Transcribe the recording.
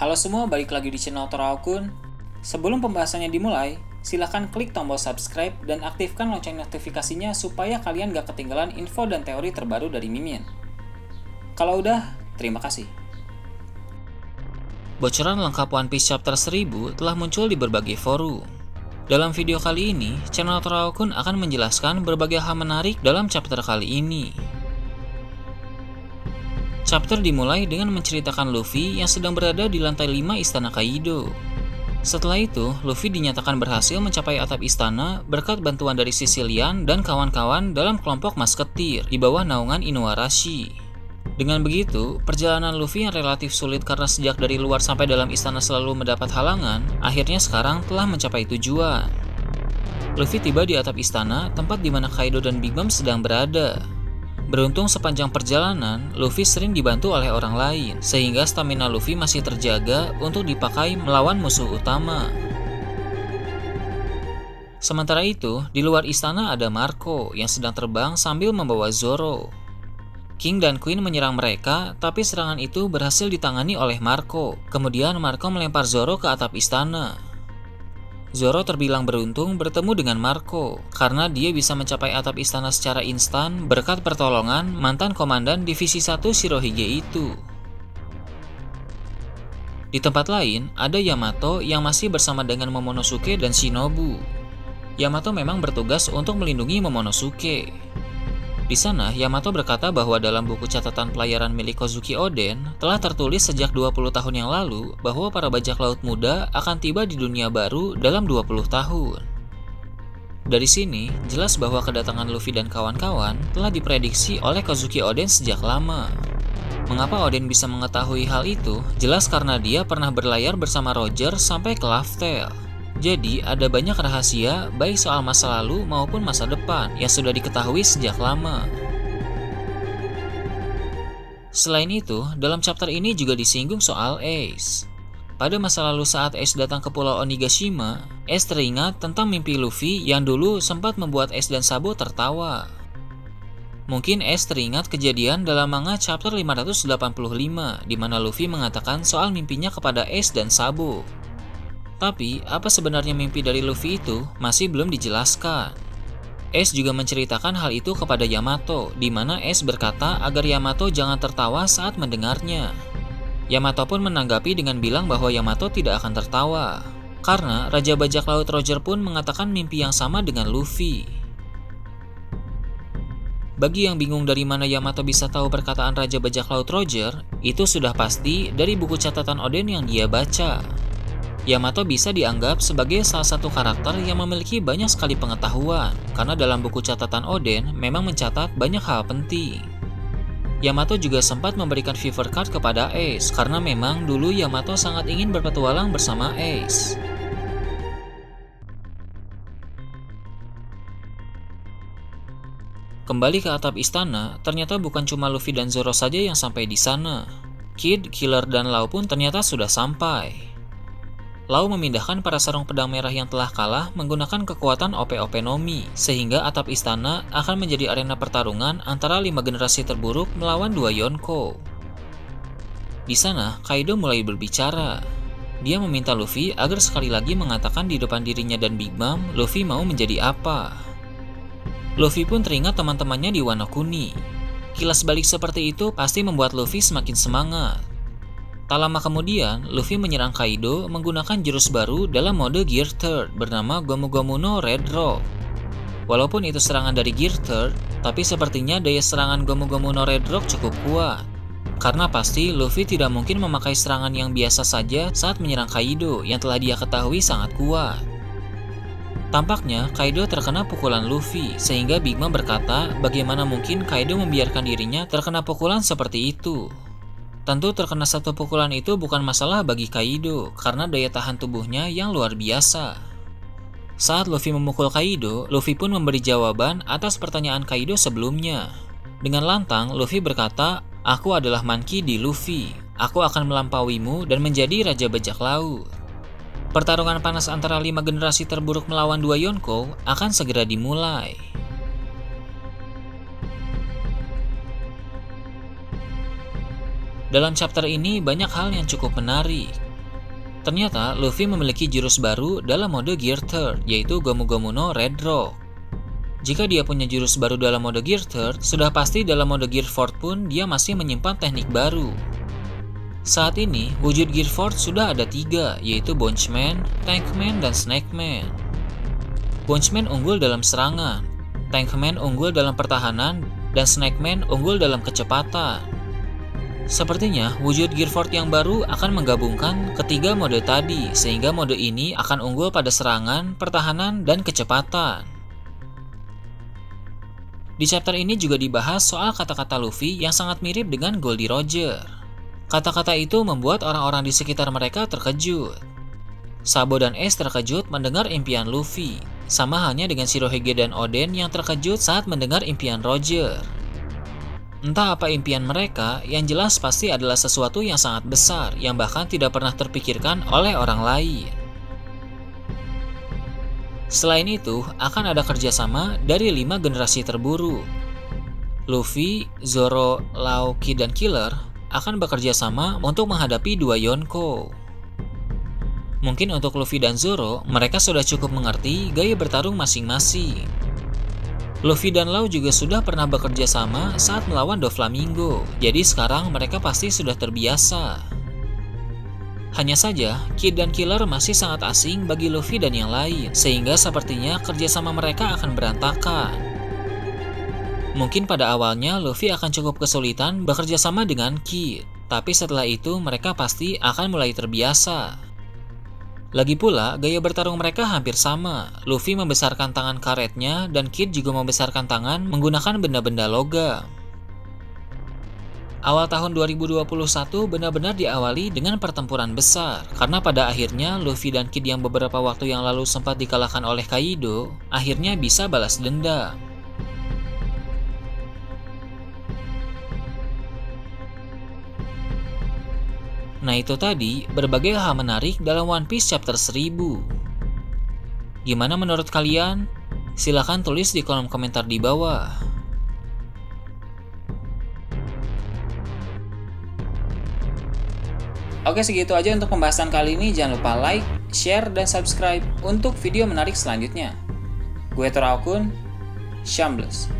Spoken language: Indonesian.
Halo semua, balik lagi di channel Toraokun. Sebelum pembahasannya dimulai, silahkan klik tombol subscribe dan aktifkan lonceng notifikasinya supaya kalian gak ketinggalan info dan teori terbaru dari Mimin. Kalau udah, terima kasih. Bocoran lengkap One Piece Chapter 1000 telah muncul di berbagai forum. Dalam video kali ini, channel Toraokun akan menjelaskan berbagai hal menarik dalam chapter kali ini. Chapter dimulai dengan menceritakan Luffy yang sedang berada di lantai 5 istana Kaido. Setelah itu, Luffy dinyatakan berhasil mencapai atap istana berkat bantuan dari Sicilian dan kawan-kawan dalam kelompok masketir di bawah naungan Inuarashi. Dengan begitu, perjalanan Luffy yang relatif sulit karena sejak dari luar sampai dalam istana selalu mendapat halangan, akhirnya sekarang telah mencapai tujuan. Luffy tiba di atap istana, tempat di mana Kaido dan Big Mom sedang berada. Beruntung sepanjang perjalanan, Luffy sering dibantu oleh orang lain, sehingga stamina Luffy masih terjaga untuk dipakai melawan musuh utama. Sementara itu, di luar istana ada Marco yang sedang terbang sambil membawa Zoro. King dan Queen menyerang mereka, tapi serangan itu berhasil ditangani oleh Marco. Kemudian Marco melempar Zoro ke atap istana. Zoro terbilang beruntung bertemu dengan Marco, karena dia bisa mencapai atap istana secara instan berkat pertolongan mantan komandan Divisi 1 Shirohige itu. Di tempat lain, ada Yamato yang masih bersama dengan Momonosuke dan Shinobu. Yamato memang bertugas untuk melindungi Momonosuke. Di sana, Yamato berkata bahwa dalam buku catatan pelayaran milik Kozuki Oden telah tertulis sejak 20 tahun yang lalu bahwa para bajak laut muda akan tiba di dunia baru dalam 20 tahun. Dari sini, jelas bahwa kedatangan Luffy dan kawan-kawan telah diprediksi oleh Kozuki Oden sejak lama. Mengapa Oden bisa mengetahui hal itu? Jelas karena dia pernah berlayar bersama Roger sampai ke Laugh Tale. Jadi, ada banyak rahasia baik soal masa lalu maupun masa depan yang sudah diketahui sejak lama. Selain itu, dalam chapter ini juga disinggung soal Ace. Pada masa lalu saat Ace datang ke Pulau Onigashima, Ace teringat tentang mimpi Luffy yang dulu sempat membuat Ace dan Sabo tertawa. Mungkin Ace teringat kejadian dalam manga chapter 585, di mana Luffy mengatakan soal mimpinya kepada Ace dan Sabo. Tapi, apa sebenarnya mimpi dari Luffy itu masih belum dijelaskan. Ace juga menceritakan hal itu kepada Yamato, di mana Ace berkata agar Yamato jangan tertawa saat mendengarnya. Yamato pun menanggapi dengan bilang bahwa Yamato tidak akan tertawa, karena Raja Bajak Laut Roger pun mengatakan mimpi yang sama dengan Luffy. Bagi yang bingung dari mana Yamato bisa tahu perkataan Raja Bajak Laut Roger, itu sudah pasti dari buku catatan Oden yang dia baca. Yamato bisa dianggap sebagai salah satu karakter yang memiliki banyak sekali pengetahuan, karena dalam buku catatan Oden memang mencatat banyak hal penting. Yamato juga sempat memberikan favor card kepada Ace, karena memang dulu Yamato sangat ingin berpetualang bersama Ace. Kembali ke atap istana, ternyata bukan cuma Luffy dan Zoro saja yang sampai di sana. Kid, Killer, dan Law pun ternyata sudah sampai. Law memindahkan para sarung pedang merah yang telah kalah menggunakan kekuatan OP-OP Nomi, sehingga atap istana akan menjadi arena pertarungan antara 5 generasi terburuk melawan 2 Yonko. Di sana, Kaido mulai berbicara. Dia meminta Luffy agar sekali lagi mengatakan di depan dirinya dan Big Mom, Luffy mau menjadi apa. Luffy pun teringat teman-temannya di Wano Kuni. Kilas balik seperti itu pasti membuat Luffy semakin semangat. Tak lama kemudian, Luffy menyerang Kaido menggunakan jurus baru dalam mode Gear Third bernama Gomu Gomu no Red Rock. Walaupun itu serangan dari Gear Third, tapi sepertinya daya serangan Gomu Gomu no Red Rock cukup kuat. Karena pasti Luffy tidak mungkin memakai serangan yang biasa saja saat menyerang Kaido yang telah dia ketahui sangat kuat. Tampaknya Kaido terkena pukulan Luffy, sehingga Big Mom berkata bagaimana mungkin Kaido membiarkan dirinya terkena pukulan seperti itu. Tentu terkena satu pukulan itu bukan masalah bagi Kaido, karena daya tahan tubuhnya yang luar biasa. Saat Luffy memukul Kaido, Luffy pun memberi jawaban atas pertanyaan Kaido sebelumnya. Dengan lantang, Luffy berkata, "Aku adalah Monkey D. Luffy. Aku akan melampauimu dan menjadi Raja Bajak Laut." Pertarungan panas antara 5 generasi terburuk melawan 2 Yonko akan segera dimulai. Dalam chapter ini banyak hal yang cukup menarik. Ternyata Luffy memiliki jurus baru dalam mode Gear Third, yaitu Gomu Gomu no Red Rock. Jika dia punya jurus baru dalam mode Gear Third, sudah pasti dalam mode Gear Fourth pun dia masih menyimpan teknik baru. Saat ini, wujud Gear Fourth sudah ada 3, yaitu Bunchman, Tankman, dan Snakeman. Bunchman unggul dalam serangan, Tankman unggul dalam pertahanan, dan Snakeman unggul dalam kecepatan. Sepertinya, wujud Gear Fourth yang baru akan menggabungkan ketiga mode tadi, sehingga mode ini akan unggul pada serangan, pertahanan, dan kecepatan. Di chapter ini juga dibahas soal kata-kata Luffy yang sangat mirip dengan Goldie Roger. Kata-kata itu membuat orang-orang di sekitar mereka terkejut. Sabo dan Ace terkejut mendengar impian Luffy, sama halnya dengan Shirohige dan Oden yang terkejut saat mendengar impian Roger. Entah apa impian mereka, yang jelas pasti adalah sesuatu yang sangat besar yang bahkan tidak pernah terpikirkan oleh orang lain. Selain itu, akan ada kerjasama dari 5 generasi terburuk. Luffy, Zoro, Law, Kid, dan Killer akan bekerja sama untuk menghadapi 2 Yonko. Mungkin untuk Luffy dan Zoro, mereka sudah cukup mengerti gaya bertarung masing-masing. Luffy dan Law juga sudah pernah bekerja sama saat melawan Doflamingo, jadi sekarang mereka pasti sudah terbiasa. Hanya saja, Kid dan Killer masih sangat asing bagi Luffy dan yang lain, sehingga sepertinya kerjasama mereka akan berantakan. Mungkin pada awalnya Luffy akan cukup kesulitan bekerja sama dengan Kid, tapi setelah itu mereka pasti akan mulai terbiasa. Lagi pula, gaya bertarung mereka hampir sama. Luffy membesarkan tangan karetnya dan Kid juga membesarkan tangan menggunakan benda-benda logam. Awal tahun 2021 benar-benar diawali dengan pertempuran besar, karena pada akhirnya Luffy dan Kid yang beberapa waktu yang lalu sempat dikalahkan oleh Kaido, akhirnya bisa balas dendam. Nah itu tadi, berbagai hal menarik dalam One Piece chapter 1000. Gimana menurut kalian? Silahkan tulis di kolom komentar di bawah. Oke, segitu aja untuk pembahasan kali ini. Jangan lupa like, share, dan subscribe untuk video menarik selanjutnya. Gue Toraokun, Shambles.